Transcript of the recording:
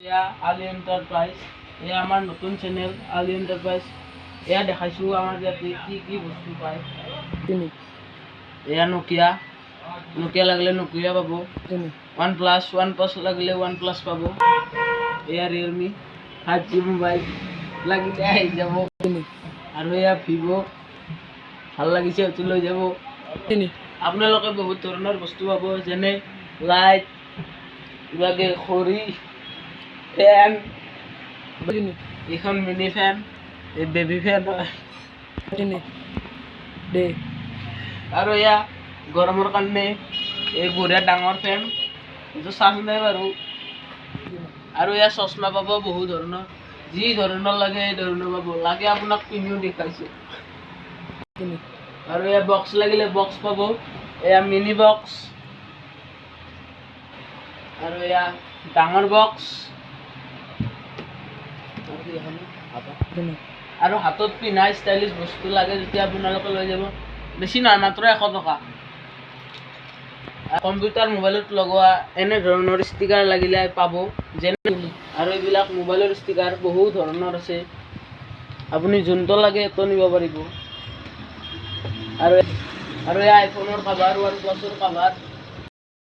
এয়া আলি এণ্টাৰপ্ৰাইজ, এয়া আমাৰ নতুন চেনেল আলি এণ্টাৰপ্ৰাইজ। এয়া দেখাইছোঁ আমাৰ ইয়াতে কি কি বস্তু পায়। এয়া নকিয়া লাগিলে নকিয়া পাব, ওৱান প্লাছ লাগিলে ওৱান প্লাছ পাব। এয়া ৰিয়েলমি 5G মোবাইল লাগিলে আহি যাব। আৰু এয়া ভিভ' ভাল লাগিছে সেইটো লৈ যাব। আপোনালোকে বহুত ধৰণৰ বস্তু পাব, যেনে লাইট, কিবাকে খৰি, ফেন, এইখন মিনি ফেন, এই বেবী ফেন হয়। আৰু এয়া গৰমৰ কাৰণে এই বঢ়িয়া ডাঙৰ ফেন, এইটো চাৰ্জ নাই বাৰু। আৰু এয়া চশমা পাব বহু ধৰণৰ, যি ধৰণৰ লাগে সেই ধৰণৰ পাব। লাগে আপোনাক পিন্ধিও দেখাইছোঁ। আৰু এয়া বক্স লাগিলে বক্স পাব, এয়া মিনি বক্স, আৰু এয়া ডাঙৰ বক্স, আৰু হাতত পিন্ধা ষ্টাইলিছ বস্তু লাগে যেতিয়া আপোনালোকে লৈ যাব। বেছি নহয়, মাত্ৰ 100 টকা। কম্পিউটাৰ মোবাইলত লগোৱা এনে ধৰণৰ ষ্টিকাৰ লাগিলে পাব, যেনে আৰু এইবিলাক মোবাইলৰ ষ্টিকাৰ বহু ধৰণৰ আছে, আপুনি যোনটো লাগে সেইটো নিব পাৰিব। আৰু এই আইফোনৰ কাভাৰ, ওৱান প্লাছৰ কাভাৰ,